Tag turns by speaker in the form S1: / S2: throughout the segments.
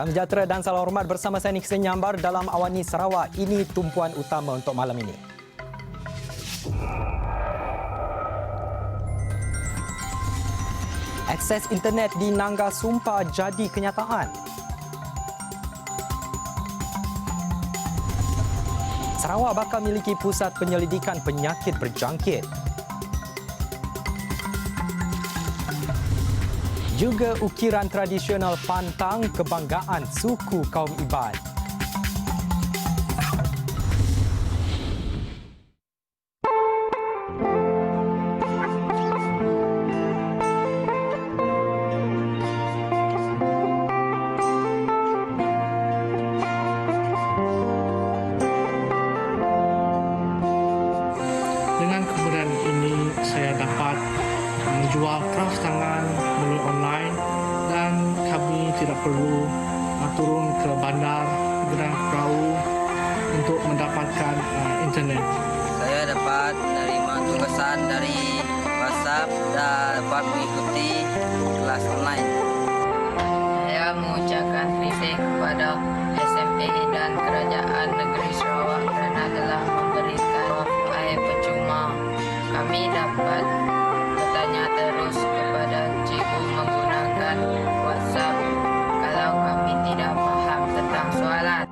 S1: Salam sejahtera dan salam hormat bersama saya Niksen Nyambar dalam Awani Sarawak. Ini tumpuan utama untuk malam ini. Akses internet di Nangga Sumpa jadi kenyataan. Sarawak bakal miliki pusat penyelidikan penyakit berjangkit. Juga ukiran tradisional pantang kebanggaan suku kaum Iban.
S2: Dengan kemudahan ini, saya dapat menjual kraft tangan melalui online dan kami tidak perlu turun ke bandar menggunakan perahu untuk mendapatkan internet.
S3: Saya dapat menerima tugasan dari WhatsApp dan dapat mengikuti kelas online.
S4: Saya mengucapkan terima kasih kepada SMA dan Kerajaan Negeri Sarawak kerana telah memberikan wifi percuma. Kami dapat bertanya terus kepada cikgu menggunakan WhatsApp kalau kami tidak faham tentang soalan.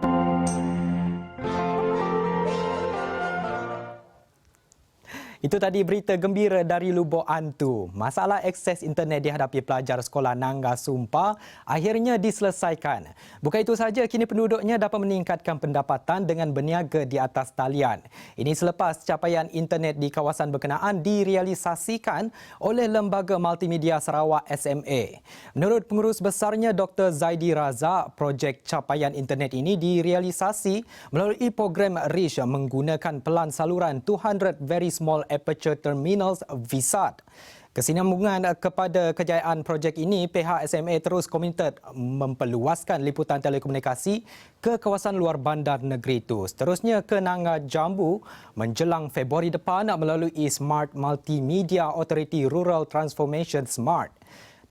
S1: Itu tadi berita gembira dari Lubuk Antu. Masalah akses internet dihadapi pelajar sekolah Nangga Sumpa akhirnya diselesaikan. Bukan itu saja, kini penduduknya dapat meningkatkan pendapatan dengan berniaga di atas talian. Ini selepas capaian internet di kawasan berkenaan direalisasikan oleh Lembaga Multimedia Sarawak SMA. Menurut pengurus besarnya Dr. Zaidi Razak, projek capaian internet ini direalisasi melalui program REACH menggunakan pelan saluran 200 Very Small Aperture Terminals VSAT. Kesinambungan kepada kejayaan projek ini, pihak SMA terus komited memperluaskan liputan telekomunikasi ke kawasan luar bandar negeri itu. Seterusnya ke Nangga Jambu menjelang Februari depan melalui Smart Multimedia Authority Rural Transformation SMART.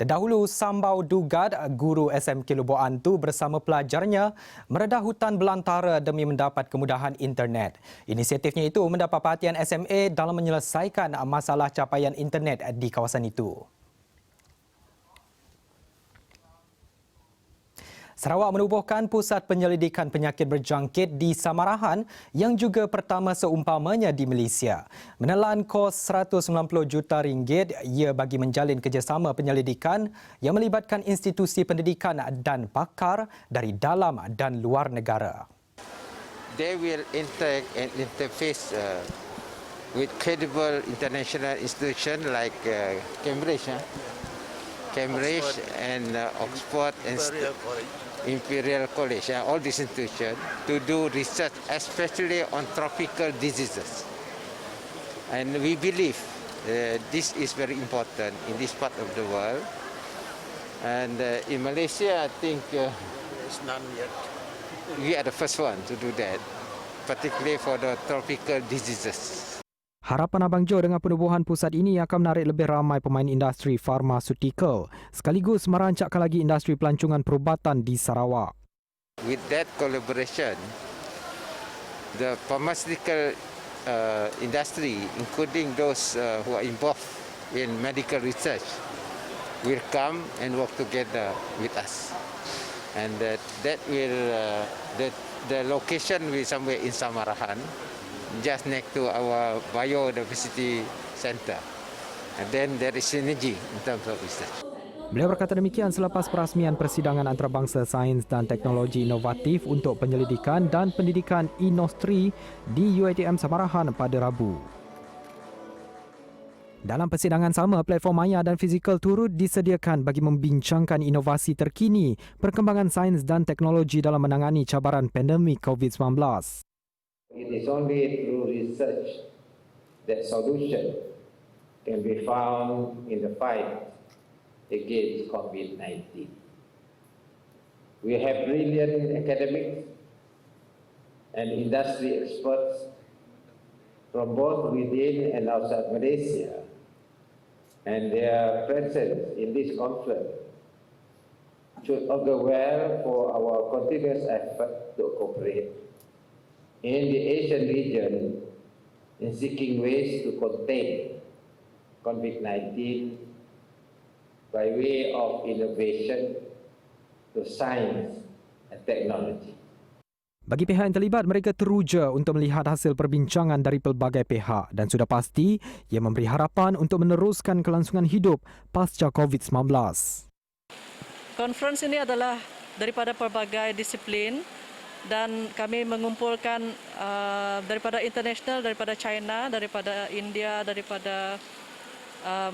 S1: Terdahulu, Sambau Dugat, guru SMK Lubuk Antu bersama pelajarnya meredah hutan belantara demi mendapat kemudahan internet. Inisiatifnya itu mendapat perhatian SMA dalam menyelesaikan masalah capaian internet di kawasan itu. Sarawak menubuhkan pusat penyelidikan penyakit berjangkit di Samarahan yang juga pertama seumpamanya di Malaysia. Menelan kos RM190 juta, ia bagi menjalin kerjasama penyelidikan yang melibatkan institusi pendidikan dan pakar dari dalam dan luar negara.
S5: They will interact and interface with credible international institutions like Cambridge and Oxford and Imperial College, all these institutions, to do research, especially on tropical diseases. And we believe this is very important in this part of the world. And in Malaysia, I think it's none yet. We are the first one to do that, particularly for the tropical diseases.
S1: Harapan Abang Jo dengan penubuhan pusat ini akan menarik lebih ramai pemain industri farmaceutical sekaligus merancakkan lagi industri pelancongan perubatan di Sarawak.
S5: With that collaboration, the pharmaceutical industry, including those who are involved in medical research, will come and work together with us. And that will, the location will somewhere in Samarahan, just next to our biodiversity center. And then there is synergy in terms of research.
S1: Beliau berkata demikian selepas perasmian persidangan antarabangsa sains dan teknologi inovatif untuk penyelidikan dan pendidikan Inostri di UiTM Samarahan pada Rabu. Dalam persidangan sama, platform maya dan fizikal turut disediakan bagi membincangkan inovasi terkini, perkembangan sains dan teknologi dalam menangani cabaran pandemik COVID-19.
S6: It is only through research that solution can be found in the fight against COVID-19. We have brilliant academics and industry experts from both within and outside Malaysia, and their presence in this conference should augur well for our continuous effort to cooperate in the Asian region in seeking ways to contain COVID-19 by way of innovation to science and technology.
S1: Bagi pihak yang terlibat, mereka teruja untuk melihat hasil perbincangan dari pelbagai pihak dan sudah pasti ia memberi harapan untuk meneruskan kelangsungan hidup pasca COVID-19.
S7: Konferensi ini adalah daripada pelbagai disiplin dan kami mengumpulkan daripada international, daripada China, daripada India, daripada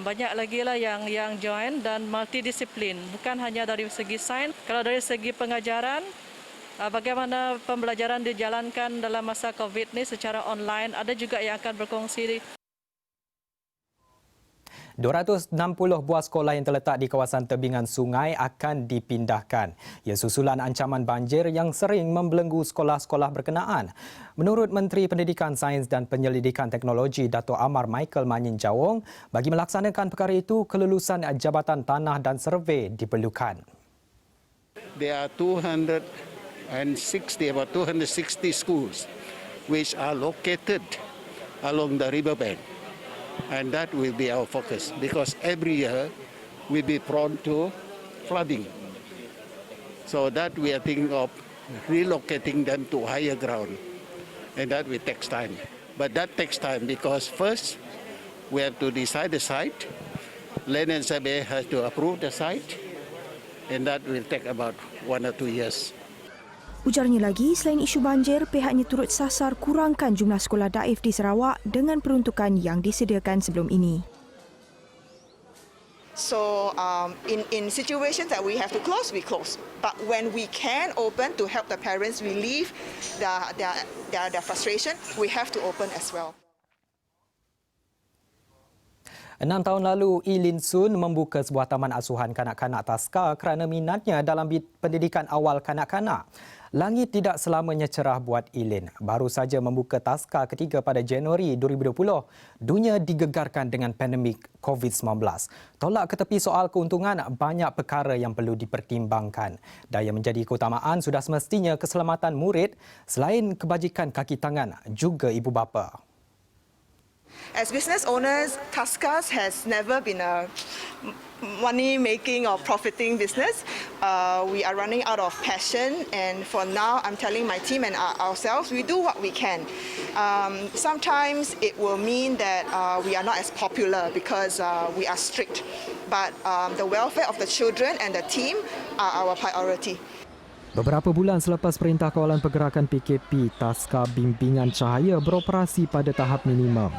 S7: banyak lagi lah yang join dan multidisiplin. Bukan hanya dari segi sains, kalau dari segi pengajaran, bagaimana pembelajaran dijalankan dalam masa COVID ini secara online, ada juga yang akan berkongsi.
S1: 260 buah sekolah yang terletak di kawasan tebingan sungai akan dipindahkan. Ia susulan ancaman banjir yang sering membelenggu sekolah-sekolah berkenaan. Menurut Menteri Pendidikan, Sains dan Penyelidikan Teknologi Dato' Amar Michael Manyin Jawong, bagi melaksanakan perkara itu, kelulusan Jabatan Tanah dan Survey diperlukan.
S8: There are about 260 schools which are located along the riverbank, and that will be our focus because every year we be prone to flooding. So that we are thinking of relocating them to higher ground, and that will take time. But that takes time because first we have to decide the site, Land and Survey has to approve the site, and that will take about 1 or 2 years.
S9: Ujarnya lagi, selain isu banjir, pihaknya turut sasar kurangkan jumlah sekolah daif di Sarawak dengan peruntukan yang disediakan sebelum ini.
S10: So in situations that we have to close, we close. But when we can open to help the parents relieve their frustration, we have to open as well.
S1: 6 tahun lalu, Lin Sun membuka sebuah taman asuhan kanak-kanak Taska kerana minatnya dalam pendidikan awal kanak-kanak. Langit tidak selamanya cerah buat Lin. Baru saja membuka Taska ketiga pada Januari 2020, dunia digegarkan dengan pandemik COVID-19. Tolak ke tepi soal keuntungan, banyak perkara yang perlu dipertimbangkan. Dan yang menjadi keutamaan sudah semestinya keselamatan murid selain kebajikan kaki tangan juga ibu bapa.
S10: As business owners, Taskas has never been a money-making or profiting business. We are running out of passion, and for now, I'm telling my team and ourselves, we do what we can. Sometimes it will mean that we are not as popular because we are strict, but the welfare of the children and the team are our priority.
S1: Beberapa bulan selepas Perintah Kawalan Pergerakan PKP, Taska Bimbingan Cahaya beroperasi pada tahap minimum.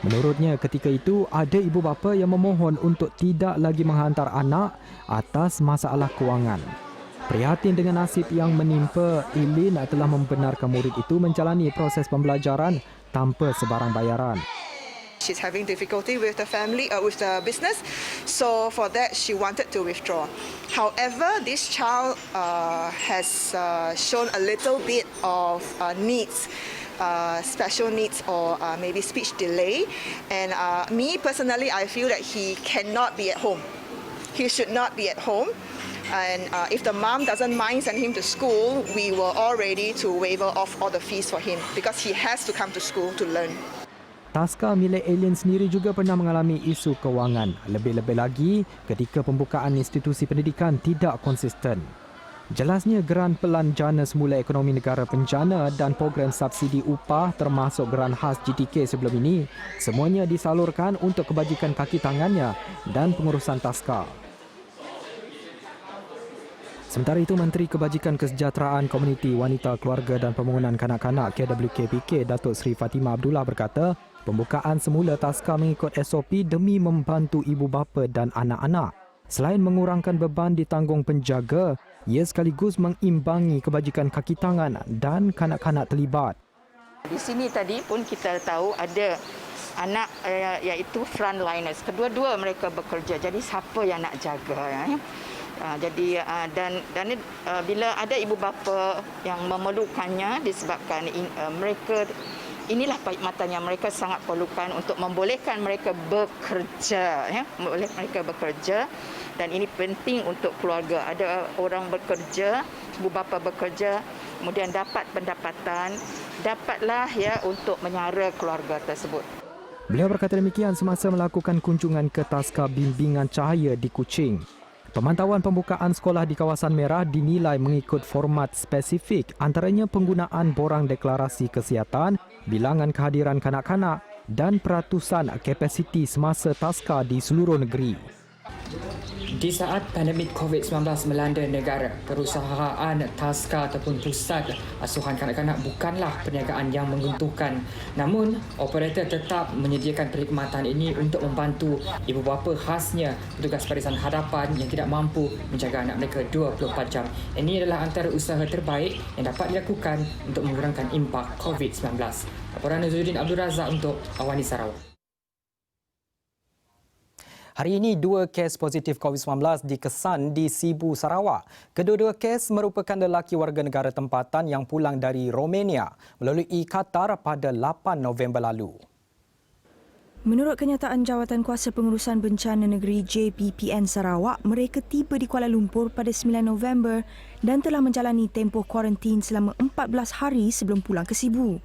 S1: Menurutnya, ketika itu ada ibu bapa yang memohon untuk tidak lagi menghantar anak atas masalah kewangan. Prihatin dengan nasib yang menimpa, Lin telah membenarkan murid itu menjalani proses pembelajaran tanpa sebarang bayaran.
S10: She's having difficulty with the family, with the business, so for that she wanted to withdraw. However, this child has shown a little bit of needs. Special needs or maybe speech delay, and me personally, I feel that he cannot be at home. He should not be at home, and if the mom doesn't mind sending him to school, we were all ready to waiver off all the fees for him because he has to come to school to learn.
S1: Taska milik Lin sendiri juga pernah mengalami isu kewangan, lebih-lebih lagi ketika pembukaan institusi pendidikan tidak konsisten. Jelasnya geran Pelan Jana Semula Ekonomi Negara Penjana dan program subsidi upah termasuk geran khas GTK sebelum ini semuanya disalurkan untuk kebajikan kaki tangannya dan pengurusan Taska. Sementara itu, Menteri Kebajikan Kesejahteraan Komuniti Wanita Keluarga dan Pembangunan Kanak-kanak KWKPK Datuk Seri Fatimah Abdullah berkata, pembukaan semula Taska mengikut SOP demi membantu ibu bapa dan anak-anak. Selain mengurangkan beban ditanggung penjaga, ia sekaligus mengimbangi kebajikan kaki tangan dan kanak-kanak terlibat.
S11: Di sini tadi pun kita tahu ada anak iaitu frontliners. Kedua-dua mereka bekerja. Jadi siapa yang nak jaga? Jadi bila ada ibu bapa yang memerlukannya disebabkan mereka inilah perkhidmatan yang mereka sangat perlukan untuk membolehkan mereka bekerja, ya, boleh mereka bekerja. Dan ini penting untuk keluarga. Ada orang bekerja, ibu bapa bekerja, kemudian dapat pendapatan, dapatlah ya untuk menyara keluarga tersebut.
S1: Beliau berkata demikian semasa melakukan kunjungan ke Taska Bimbingan Cahaya di Kuching. Pemantauan pembukaan sekolah di kawasan merah dinilai mengikut format spesifik, antaranya penggunaan borang deklarasi kesihatan, bilangan kehadiran kanak-kanak dan peratusan kapasiti semasa taska di seluruh negeri.
S12: Di saat pandemik COVID-19 melanda negara, perusahaan taska ataupun pusat asuhan kanak-kanak bukanlah perniagaan yang menguntungkan. Namun, operator tetap menyediakan perkhidmatan ini untuk membantu ibu bapa, khasnya petugas barisan hadapan yang tidak mampu menjaga anak mereka 24 jam. Ini adalah antara usaha terbaik yang dapat dilakukan untuk mengurangkan impak COVID-19. Laporan Nazruddin Abdul Razak untuk Awani Sarawak.
S1: Hari ini, 2 kes positif COVID-19 dikesan di Sibu, Sarawak. Kedua-dua kes merupakan lelaki warga negara tempatan yang pulang dari Romania melalui Qatar pada 8 November lalu.
S9: Menurut kenyataan Jawatankuasa Pengurusan Bencana Negeri JPPN Sarawak, mereka tiba di Kuala Lumpur pada 9 November dan telah menjalani tempoh kuarantin selama 14 hari sebelum pulang ke Sibu.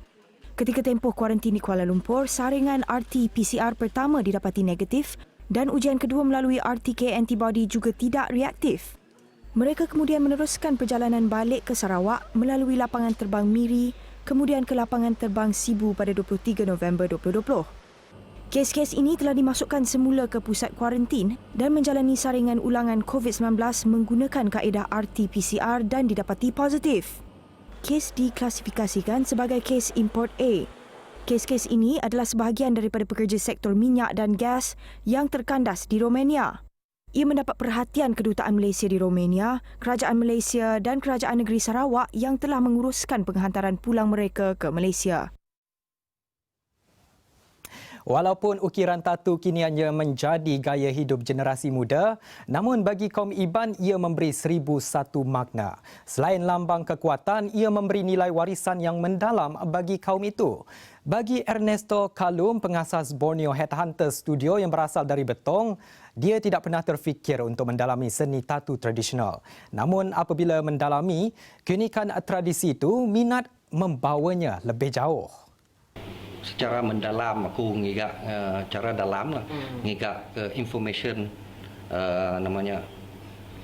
S9: Ketika tempoh kuarantin di Kuala Lumpur, saringan RT-PCR pertama didapati negatif dan ujian kedua melalui RTK antibody juga tidak reaktif. Mereka kemudian meneruskan perjalanan balik ke Sarawak melalui lapangan terbang Miri, kemudian ke lapangan terbang Sibu pada 23 November 2020. Kes-kes ini telah dimasukkan semula ke pusat kuarantin dan menjalani saringan ulangan COVID-19 menggunakan kaedah RT-PCR dan didapati positif. Kes diklasifikasikan sebagai kes import A. Kes-kes ini adalah sebahagian daripada pekerja sektor minyak dan gas yang terkandas di Romania. Ia mendapat perhatian Kedutaan Malaysia di Romania, Kerajaan Malaysia dan Kerajaan Negeri Sarawak yang telah menguruskan penghantaran pulang mereka ke Malaysia.
S1: Walaupun ukiran tatu kini hanya menjadi gaya hidup generasi muda, namun bagi kaum Iban ia memberi 1001 makna. Selain lambang kekuatan, ia memberi nilai warisan yang mendalam bagi kaum itu. Bagi Ernesto Kalum, pengasas Borneo Headhunter Studio yang berasal dari Betong, dia tidak pernah terfikir untuk mendalami seni tatu tradisional. Namun apabila mendalami keunikan tradisi itu, minat membawanya lebih jauh.
S13: Secara mendalam aku ngigak cara dalam lah, ngigak information namanya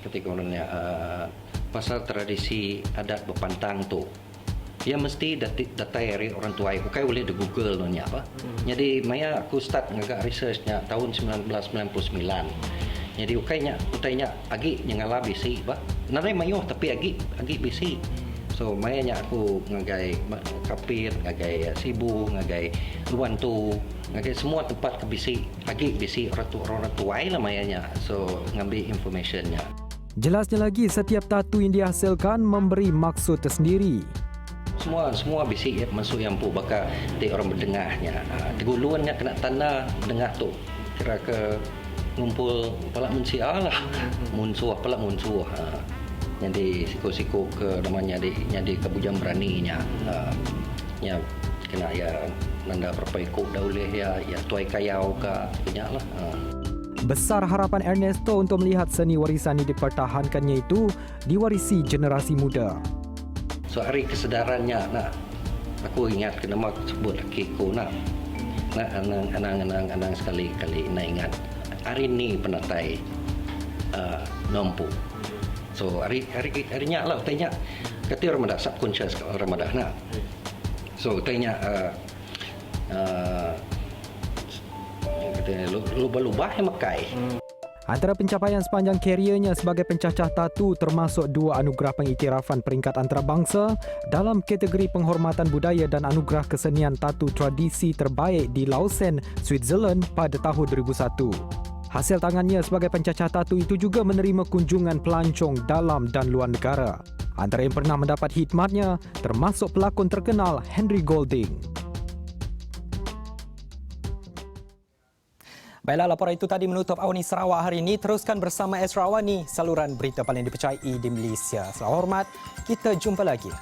S13: ketika orangnya pasal tradisi adat berpantang tu. Dia mesti data dari orang tua aku kai boleh di Google nonya apa. Jadi maya aku start ngagak researchnya tahun 1999. Jadi ukainya agi nyangala bisi ba. Nanai mayo tapi agi bisi. So mayanya aku ngagai Kapit, ngagai Sibu, ngagai Luan tu, ngagai semua tempat ke bisi, agi bisi orang tuai lah mayanya. So ngambil informationnya.
S1: Jelasnya lagi, setiap tatu yang dihasilkan memberi maksud tersendiri.
S13: Semua bisi masuk yang pu bakal di orang berdengahnya. Teguluannya kena tanda berdengah tu. Kira ke ngumpul palak mensiah lah. Munsuh palak munsuh. Jadi siku-siku ke namanya jadi kebujang beraninya ya kena ya nanda perpaikuk dah oleh ya tuai kayau ke punya lah.
S1: Besar harapan Ernesto untuk melihat seni warisan yang dipertahankannya itu diwarisi generasi muda.
S13: So hari kesedarannya aku ingat kenapa sebut kiku anang sekali nak ingat hari ni penatai nampu. So harinya lah tanya kata Ramadan subconscious Ramadan nah. So tanya kata lubah-lubah yang makai.
S1: Antara pencapaian sepanjang kariernya sebagai pencacah tatu termasuk 2 anugerah pengiktirafan peringkat antarabangsa dalam kategori penghormatan budaya dan anugerah kesenian tatu tradisi terbaik di Lausanne, Switzerland pada tahun 2001. Hasil tangannya sebagai pencacah tatu itu juga menerima kunjungan pelancong dalam dan luar negara. Antara yang pernah mendapat khidmatnya termasuk pelakon terkenal Henry Golding. Baiklah, laporan itu tadi menutup Awani Sarawak hari ini. Teruskan bersama Esra Awani, saluran berita paling dipercayai di Malaysia. Selamat hormat, kita jumpa lagi.